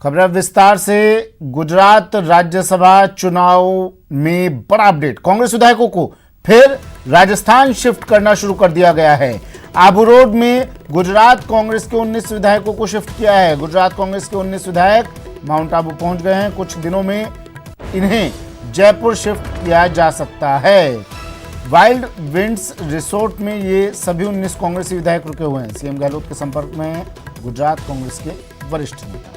खबर अब विस्तार से। गुजरात राज्यसभा चुनाव में बड़ा अपडेट, कांग्रेस विधायकों को फिर राजस्थान शिफ्ट करना शुरू कर दिया गया है। आबू रोड में गुजरात कांग्रेस के 19 विधायकों को शिफ्ट किया है। गुजरात कांग्रेस के 19 विधायक माउंट आबू पहुंच गए हैं। कुछ दिनों में इन्हें जयपुर शिफ्ट किया जा सकता है। वाइल्ड विंड्स रिसोर्ट में ये सभी 19 कांग्रेसी विधायक रुके हुए हैं। सीएम गहलोत के संपर्क में हैं गुजरात कांग्रेस के वरिष्ठ नेता।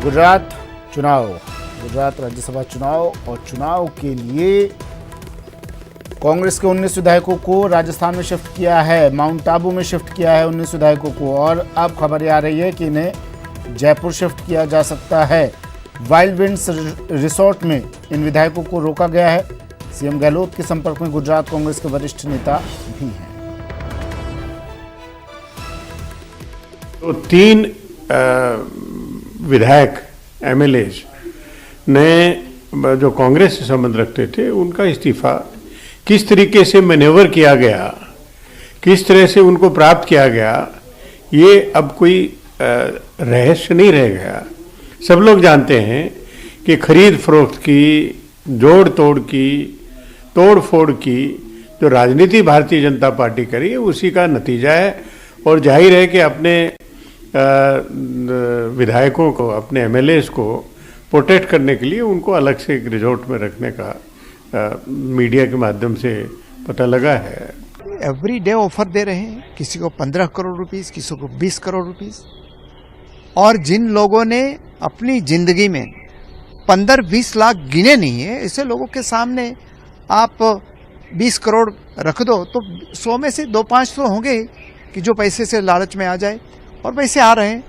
गुजरात राज्यसभा चुनाव और चुनाव के लिए कांग्रेस के 19 विधायकों को राजस्थान में शिफ्ट किया है। माउंट आबू में शिफ्ट किया है 19 विधायकों को, और अब खबर आ रही है कि इन्हें जयपुर शिफ्ट किया जा सकता है। वाइल्ड विंड्स रिसोर्ट में इन विधायकों को रोका गया है। सीएम गहलोत के संपर्क में गुजरात कांग्रेस के वरिष्ठ नेता भी हैं। तो 3 विधायक एमएलए ने जो कांग्रेस से संबंध रखते थे उनका इस्तीफा किस तरीके से मैनेवर किया गया, किस तरह से उनको प्राप्त किया गया, ये अब कोई रहस्य नहीं रह गया। सब लोग जानते हैं कि खरीद फरोख्त की, जोड़ तोड़ की, तोड़ फोड़ की जो राजनीति भारतीय जनता पार्टी करी है उसी का नतीजा है। और जाहिर है कि अपने विधायकों को, अपने एमएलएस को प्रोटेक्ट करने के लिए उनको अलग से एक रिजॉर्ट में रखने का मीडिया के माध्यम से पता लगा है। एवरी डे ऑफर दे रहे हैं, किसी को 15 करोड़ रुपीस, किसी को 20 करोड़ रुपीस। और जिन लोगों ने अपनी जिंदगी में 15-20 लाख गिने नहीं है, ऐसे लोगों के सामने आप 20 करोड़ रख दो तो 100 में से 2-5 तो होंगे कि जो पैसे से लालच में आ जाए, और पैसे आ रहे हैं।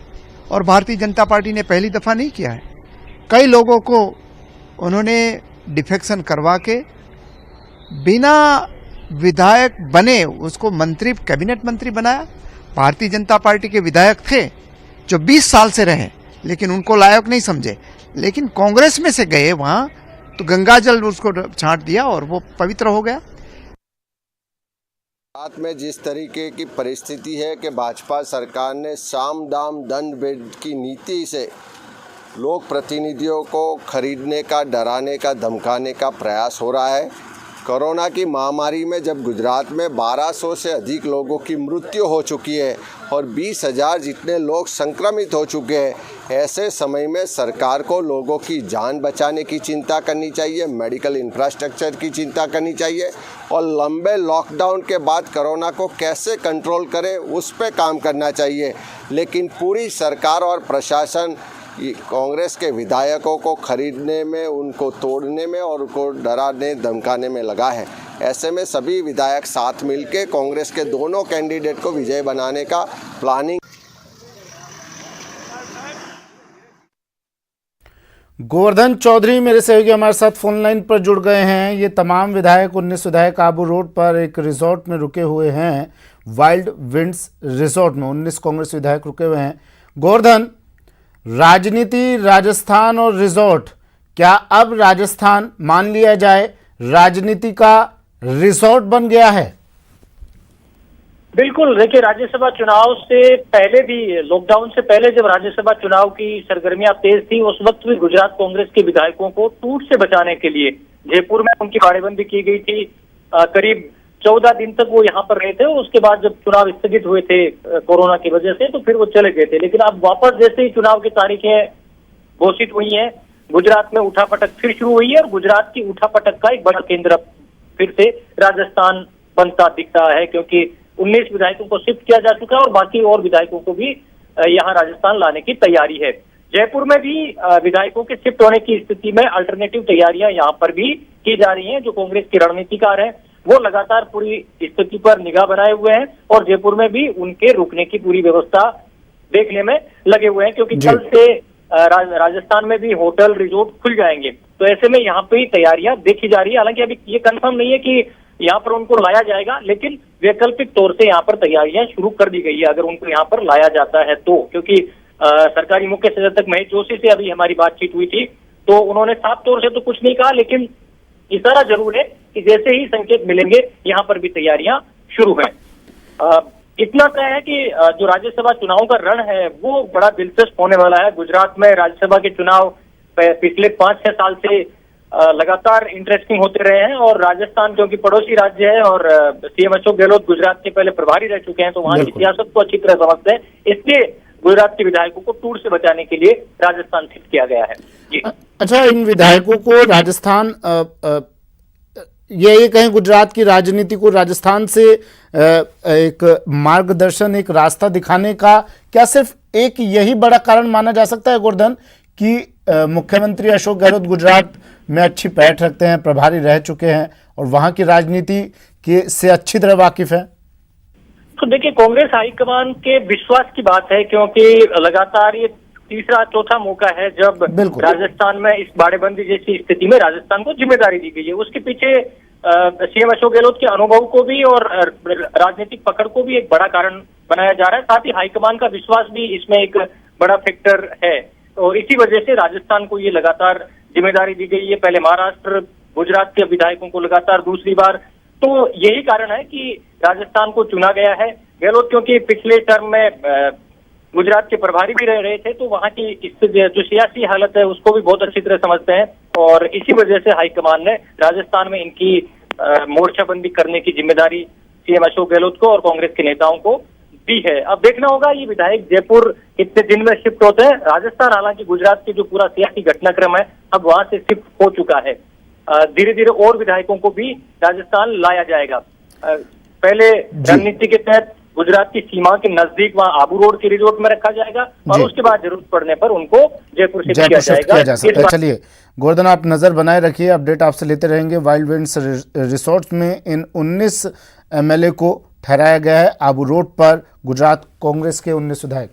और भारतीय जनता पार्टी ने पहली दफा नहीं किया है, कई लोगों को उन्होंने डिफेक्शन करवा के बिना विधायक बने उसको मंत्री, कैबिनेट मंत्री बनाया। भारतीय जनता पार्टी के विधायक थे जो 20 साल से रहे, लेकिन उनको लायक नहीं समझे, लेकिन कांग्रेस में से गए वहां तो गंगाजल उसको छांट दिया और वो पवित्र हो गया। रात में जिस तरीके की परिस्थिति है कि भाजपा सरकार ने साम दाम दंड भेद की नीति से लोक प्रतिनिधियों को खरीदने का, डराने का, धमकाने का प्रयास हो रहा है। कोरोना की महामारी में जब गुजरात में 1200 से अधिक लोगों की मृत्यु हो चुकी है और 20,000 जितने लोग संक्रमित हो चुके हैं, ऐसे समय में सरकार को लोगों की जान बचाने की चिंता करनी चाहिए, मेडिकल इंफ्रास्ट्रक्चर की चिंता करनी चाहिए और लंबे लॉकडाउन के बाद कोरोना को कैसे कंट्रोल करें उस पर काम करना चाहिए। लेकिन पूरी सरकार और प्रशासन कांग्रेस के विधायकों को खरीदने में, उनको तोड़ने में और उनको डराने धमकाने में लगा है। ऐसे में सभी विधायक साथ मिलकर कांग्रेस के दोनों कैंडिडेट को विजय बनाने का प्लानिंग। गोवर्धन चौधरी मेरे सहयोगी हमारे साथ फोन लाइन पर जुड़ गए हैं। ये तमाम विधायक 19 विधायक आबू रोड पर एक रिजॉर्ट में रुके हुए हैं। वाइल्ड विंड्स रिजॉर्ट में 19 कांग्रेस विधायक रुके हुए हैं। गोवर्धन, राजनीति, राजस्थान और रिजॉर्ट, क्या अब राजस्थान मान लिया जाए राजनीति का रिजॉर्ट बन गया है? बिल्कुल, देखिए राज्यसभा चुनाव से पहले भी, लॉकडाउन से पहले जब राज्यसभा चुनाव की सरगर्मियां तेज थी, उस वक्त भी गुजरात कांग्रेस के विधायकों को टूट से बचाने के लिए जयपुर में उनकी बाड़ेबंदी की गई थी। करीब 14 दिन तक वो यहाँ पर रहे थे। उसके बाद जब चुनाव स्थगित हुए थे कोरोना की वजह से, तो फिर वो चले गए थे। लेकिन अब वापस जैसे ही चुनाव की तारीखें घोषित हुई हैं, गुजरात में उठापटक फिर शुरू हुई है और गुजरात की उठापटक का एक बड़ा केंद्र फिर से राजस्थान बनता दिखता है, क्योंकि 19 विधायकों को शिफ्ट किया जा चुका है और बाकी और विधायकों को भी यहाँ राजस्थान लाने की तैयारी है। जयपुर में भी विधायकों के शिफ्ट होने की स्थिति में अल्टरनेटिव तैयारियां यहाँ पर भी की जा रही हैं। जो कांग्रेस के रणनीतिकार हैं वो लगातार पूरी स्थिति पर निगाह बनाए हुए हैं और जयपुर में भी उनके रुकने की पूरी व्यवस्था देखने में लगे हुए हैं, क्योंकि कल से राजस्थान में भी होटल, रिजॉर्ट खुल जाएंगे। तो ऐसे में यहाँ पे तैयारियां देखी जा रही है। हालांकि अभी ये कंफर्म नहीं है कि यहाँ पर उनको लाया जाएगा, लेकिन वैकल्पिक तौर से यहाँ पर तैयारियां शुरू कर दी गई है अगर उनको यहाँ पर लाया जाता है तो। क्योंकि सरकारी मुख्य सचेतक महेश जोशी से अभी हमारी बातचीत हुई थी तो उन्होंने साफ तौर से तो कुछ नहीं कहा, लेकिन इशारा जरूर है कि जैसे ही संकेत मिलेंगे यहाँ पर भी तैयारियां शुरू हैं। इतना तय है कि जो राज्यसभा चुनाव का रण है वो बड़ा दिलचस्प होने वाला है। गुजरात में राज्यसभा के चुनाव पिछले 5-6 साल से लगातार इंटरेस्टिंग होते रहे हैं, और राजस्थान क्योंकि पड़ोसी राज्य है और सीएम अशोक गहलोत गुजरात के पहले प्रभारी रह चुके हैं, तो वहां की सियासत को अच्छी तरह समझते हैं। इसलिए गुजरात के विधायकों को टूट से बचाने के लिए राजस्थान शिफ्ट किया गया है। जी अच्छा, इन विधायकों को राजस्थान ये कहें गुजरात की राजनीति को राजस्थान से एक मार्गदर्शन, एक रास्ता दिखाने का क्या सिर्फ एक यही बड़ा कारण माना जा सकता है गोवर्धन कि मुख्यमंत्री अशोक गहलोत गुजरात में अच्छी पैठ रखते हैं, प्रभारी रह चुके हैं और वहां की राजनीति के से अच्छी तरह वाकिफ है? तो देखिए, कांग्रेस हाईकमान के विश्वास की बात है, क्योंकि लगातार ये तीसरा चौथा मौका है जब राजस्थान में इस बाड़ेबंदी जैसी स्थिति में राजस्थान को जिम्मेदारी दी गई है। उसके पीछे सीएम अशोक गहलोत के अनुभव को भी और राजनीतिक पकड़ को भी एक बड़ा कारण बनाया जा रहा है। साथ ही हाईकमान का विश्वास भी इसमें एक बड़ा फैक्टर है, और इसी वजह से राजस्थान को ये लगातार जिम्मेदारी दी गई है। पहले महाराष्ट्र, गुजरात के विधायकों को लगातार दूसरी बार, तो यही कारण है कि राजस्थान को चुना गया है। गहलोत क्योंकि पिछले टर्म में गुजरात के प्रभारी भी रह रहे थे, तो वहां की जो सियासी हालत है उसको भी बहुत अच्छी तरह समझते हैं, और इसी वजह से हाईकमान ने राजस्थान में इनकी मोर्चाबंदी करने की जिम्मेदारी सीएम अशोक गहलोत को और कांग्रेस के नेताओं को दी है। अब देखना होगा ये विधायक जयपुर कितने दिन में शिफ्ट होते हैं। राजस्थान हालांकि गुजरात के जो पूरा सियासी घटनाक्रम है अब वहां से शिफ्ट हो चुका है। धीरे धीरे और विधायकों को भी राजस्थान लाया जाएगा। पहले रणनीति के तहत गुजरात की सीमा के नजदीक वहां आबू रोड के रिजोर्ट में रखा जाएगा, और उसके बाद जरूरत पड़ने पर उनको जयपुर शिफ्ट किया जाएगा। चलिए गोवर्धन, आप नजर बनाए रखिए, अपडेट आपसे लेते रहेंगे। वाइल्ड विंड्स रिसोर्ट में इन 19 एमएलए को ठहराया गया है आबू रोड पर, गुजरात कांग्रेस के 19 विधायक।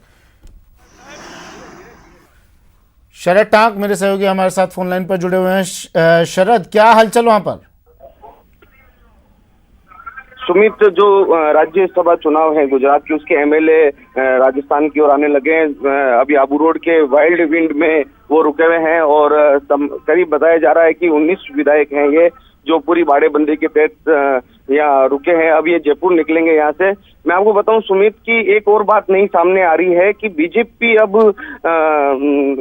शरद टांक मेरे सहयोगी हमारे साथ फोन लाइन पर जुड़े हुए हैं। शरद, क्या हलचल वहां पर? सुमित, जो राज्यसभा चुनाव है गुजरात की, उसके एमएलए राजस्थान की ओर आने लगे हैं। अभी आबू रोड के वाइल्ड विंड में वो रुके हुए हैं, और करीब बताया जा रहा है कि 19 विधायक हैं ये, जो पूरी बाड़ेबंदी के तहत यहाँ रुके हैं। अब ये जयपुर निकलेंगे यहाँ से। मैं आपको बताऊं सुमित की एक और बात नई सामने आ रही है कि बीजेपी अब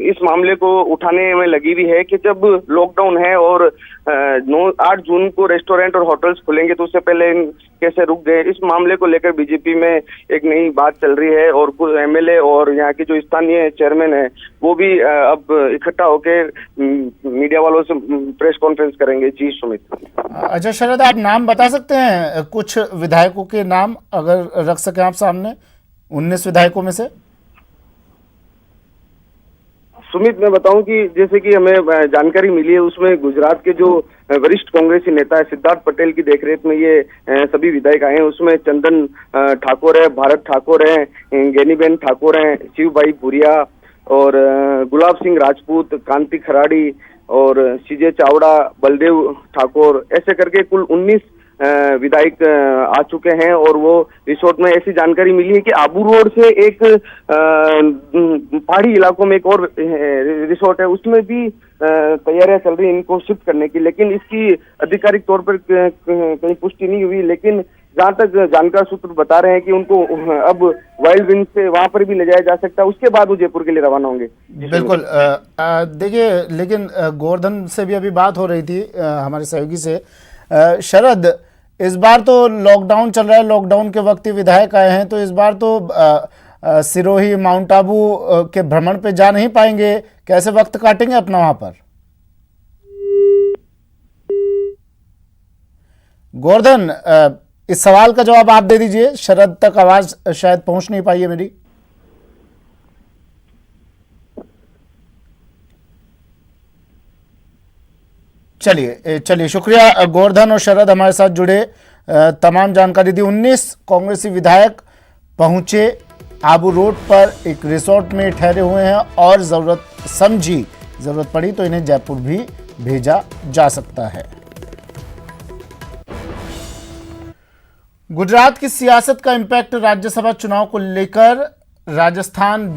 इस मामले को उठाने में लगी हुई है कि जब लॉकडाउन है और 8 जून को रेस्टोरेंट और होटल्स खुलेंगे, तो उससे पहले कैसे रुक गए, इस मामले को लेकर बीजेपी में एक नई बात चल रही है। और कुछ एमएलए और यहाँ के जो स्थानीय चेयरमैन है वो भी अब इकट्ठा होकर मीडिया वालों से प्रेस कॉन्फ्रेंस करेंगे। जी सुमित। अच्छा शरद, आप नाम बता सकते हैं कुछ विधायकों के नाम, अगर रख सकें आप सामने 19 विधायकों में से? सुमित, मैं बताऊं कि जैसे कि हमें जानकारी मिली है, उसमें गुजरात के जो वरिष्ठ कांग्रेसी नेता है सिद्धार्थ पटेल की देखरेख में ये सभी विधायक आए हैं। उसमें चंदन ठाकुर है, भारत ठाकुर है, गैनीबेन ठाकुर है, शिव भाई भूरिया और गुलाब सिंह राजपूत, कांति खराड़ी और सीजे चावड़ा, बलदेव ठाकुर, ऐसे करके कुल 19 विधायक आ चुके हैं। और वो रिसोर्ट में ऐसी जानकारी मिली है कि आबू रोड से एक पहाड़ी इलाकों में एक और रिसोर्ट है, उसमें भी तैयारियां चल रही है इनको शिफ्ट करने की, लेकिन इसकी आधिकारिक तौर पर कहीं पुष्टि नहीं हुई। लेकिन जहां तक जानकार सूत्र बता रहे हैं कि उनको अब वाइल्ड विंड से वहां पर भी ले जाया जा सकता है, उसके बाद वो जयपुर के लिए रवाना होंगे। बिल्कुल। देखिए, लेकिन गोवर्धन से भी अभी बात हो रही थी हमारे सहयोगी से। शरद, इस बार तो लॉकडाउन चल रहा है, लॉकडाउन के वक्त ही विधायक आए हैं, तो इस बार तो सिरोही, माउंट आबू के भ्रमण पे जा नहीं पाएंगे, कैसे वक्त काटेंगे अपना वहां पर? गोवर्धन, इस सवाल का जवाब आप दे दीजिए, शरद तक आवाज शायद पहुंच नहीं पाई है मेरी। चलिए शुक्रिया गोवर्धन और शरद हमारे साथ जुड़े, तमाम जानकारी दी। 19 कांग्रेसी विधायक पहुंचे आबू रोड पर, एक रिसोर्ट में ठहरे हुए हैं, और जरूरत पड़ी तो इन्हें जयपुर भी भेजा जा सकता है। गुजरात की सियासत का इम्पैक्ट राज्यसभा चुनाव को लेकर राजस्थान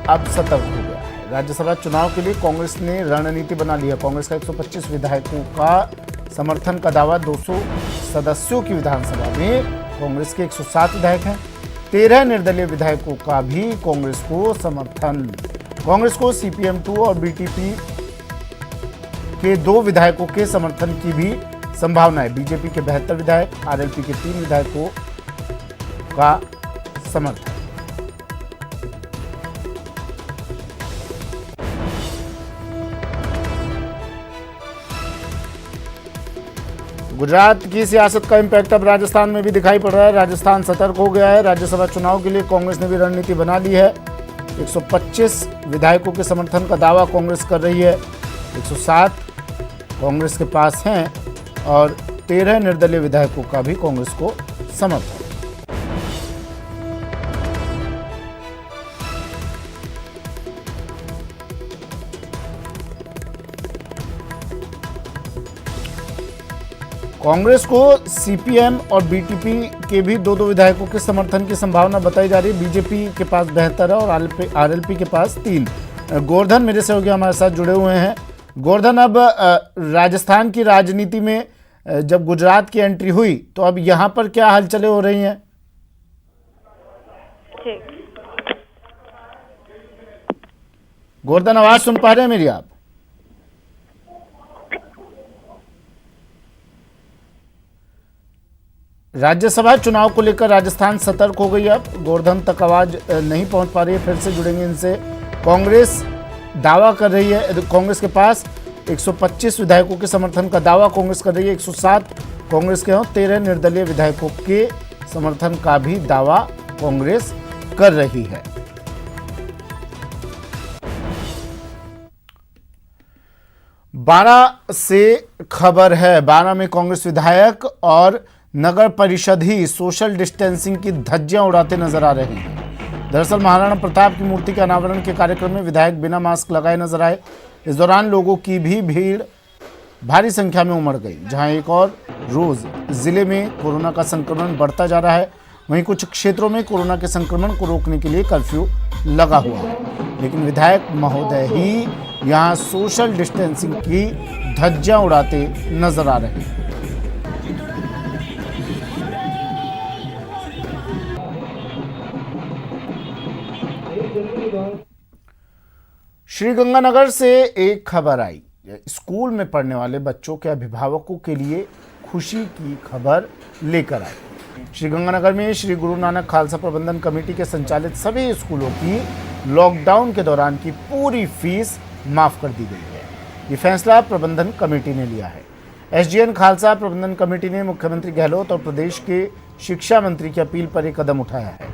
अब सतर्क हो गया है। राज्यसभा चुनाव के लिए कांग्रेस ने रणनीति बना ली है। कांग्रेस का 125 विधायकों का समर्थन का दावा 200 सदस्यों की विधानसभा में कांग्रेस के 107 विधायक हैं। 13 निर्दलीय विधायकों का भी कांग्रेस को समर्थन। कांग्रेस को CPM-2 और BTP के 2 विधायकों के समर्थन की भी संभावना है। बीजेपी के 72 विधायक, RLP के 3 विधायकों का समर्थन। गुजरात की सियासत का इम्पैक्ट अब राजस्थान में भी दिखाई पड़ रहा है। राजस्थान सतर्क हो गया है। राज्यसभा चुनाव के लिए कांग्रेस ने भी रणनीति बना ली है। 125 विधायकों के समर्थन का दावा कांग्रेस कर रही है। 107 कांग्रेस के पास हैं और 13 निर्दलीय विधायकों का भी कांग्रेस को समर्थन। कांग्रेस को CPM और BTP के भी 2 विधायकों के समर्थन की संभावना बताई जा रही है। बीजेपी के पास 72 है और RLP के पास 3। गोवर्धन मेरे सहयोगी हमारे साथ जुड़े हुए हैं। गोवर्धन, अब राजस्थान की राजनीति में जब गुजरात की एंट्री हुई तो अब यहाँ पर क्या हलचलें हो रही हैं? गोवर्धन, आवाज सुन पा रहे हैं मेरी आप? राज्यसभा चुनाव को लेकर राजस्थान सतर्क हो गई। अब गोवर्धन तक आवाज नहीं पहुंच पा रही है, फिर से जुड़ेंगे इनसे। कांग्रेस दावा कर रही है, कांग्रेस के पास 125 विधायकों के समर्थन का दावा कांग्रेस कर रही है। 107 कांग्रेस के और 13 निर्दलीय विधायकों के समर्थन का भी दावा कांग्रेस कर रही है। बारां से खबर है। बारां में कांग्रेस विधायक और नगर परिषद ही सोशल डिस्टेंसिंग की धज्जियां उड़ाते नजर आ रहे हैं। दरअसल महाराणा प्रताप की मूर्ति के अनावरण के कार्यक्रम में विधायक बिना मास्क लगाए नजर आए। इस दौरान लोगों की भी भीड़ भारी संख्या में उमड़ गई। जहां एक और रोज जिले में कोरोना का संक्रमण बढ़ता जा रहा है, वहीं कुछ क्षेत्रों में कोरोना के संक्रमण को रोकने के लिए कर्फ्यू लगा हुआ है, लेकिन विधायक महोदय ही यहां सोशल डिस्टेंसिंग की धज्जियां उड़ाते नजर आ रहे हैं। श्रीगंगानगर से एक खबर आई। स्कूल में पढ़ने वाले बच्चों के अभिभावकों के लिए खुशी की खबर लेकर आई। श्रीगंगानगर में श्री गुरु नानक खालसा प्रबंधन कमेटी के संचालित सभी स्कूलों की लॉकडाउन के दौरान की पूरी फीस माफ कर दी गई है। ये फैसला प्रबंधन कमेटी ने लिया है। SGN खालसा प्रबंधन कमेटी ने मुख्यमंत्री गहलोत और प्रदेश के शिक्षा मंत्री की अपील पर एक कदम उठाया है।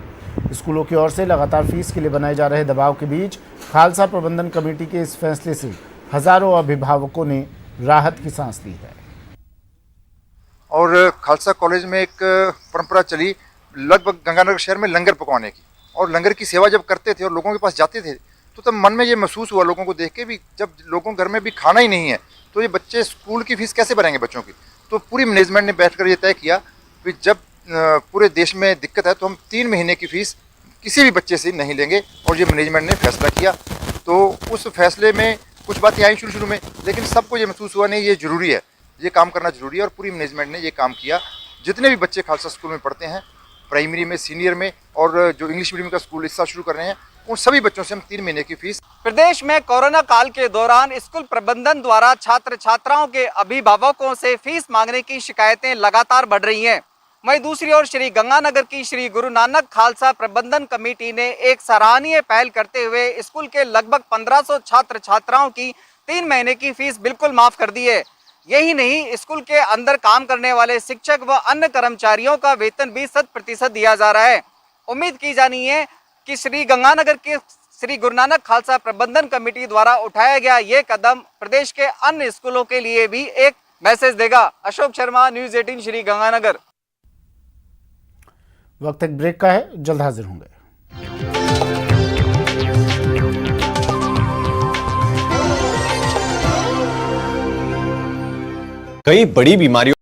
स्कूलों की ओर से लगातार फीस के लिए बनाए जा रहे दबाव के बीच खालसा प्रबंधन कमेटी के इस फैसले से हजारों अभिभावकों ने राहत की सांस ली है। और खालसा कॉलेज में एक परंपरा चली लगभग गंगानगर शहर में लंगर पकवाने की, और लंगर की सेवा जब करते थे और लोगों के पास जाते थे तो तब मन में ये महसूस हुआ लोगों को देख के भी, जब लोगों के घर में भी खाना ही नहीं है तो ये बच्चे स्कूल की फीस कैसे भरेंगे बच्चों की। तो पूरी मैनेजमेंट ने बैठकर ये तय किया कि जब पूरे देश में दिक्कत है तो हम 3 महीने की फीस किसी भी बच्चे से नहीं लेंगे, और ये मैनेजमेंट ने फैसला किया। तो उस फैसले में कुछ बातें आई शुरू में, लेकिन सबको ये महसूस हुआ नहीं ये ज़रूरी है, ये काम करना ज़रूरी है, और पूरी मैनेजमेंट ने ये काम किया। जितने भी बच्चे खालसा स्कूल में पढ़ते हैं, प्राइमरी में, सीनियर में, और जो इंग्लिश मीडियम का स्कूल इस साल शुरू कर रहे हैं, उन सभी बच्चों से हम 3 महीने की फीस। प्रदेश में कोरोना काल के दौरान स्कूल प्रबंधन द्वारा छात्र छात्राओं के अभिभावकों से फीस मांगने की शिकायतें लगातार बढ़ रही हैं। वहीं दूसरी ओर श्री गंगानगर की श्री गुरु नानक खालसा प्रबंधन कमेटी ने एक सराहनीय पहल करते हुए स्कूल के लगभग 1500 छात्र छात्राओं की 3 महीने की फीस बिल्कुल माफ कर दी है। यही नहीं, स्कूल के अंदर काम करने वाले शिक्षक व अन्य कर्मचारियों का वेतन भी 100% दिया जा रहा है। उम्मीद की जानी है कि श्री गंगानगर के श्री गुरु नानक खालसा प्रबंधन कमेटी द्वारा उठाया गया ये कदम प्रदेश के अन्य स्कूलों के लिए भी एक मैसेज देगा। अशोक शर्मा, न्यूज़ 18 श्री गंगानगर। वक्त एक ब्रेक का है, जल्द हाजिर होंगे। कई बड़ी बीमारियों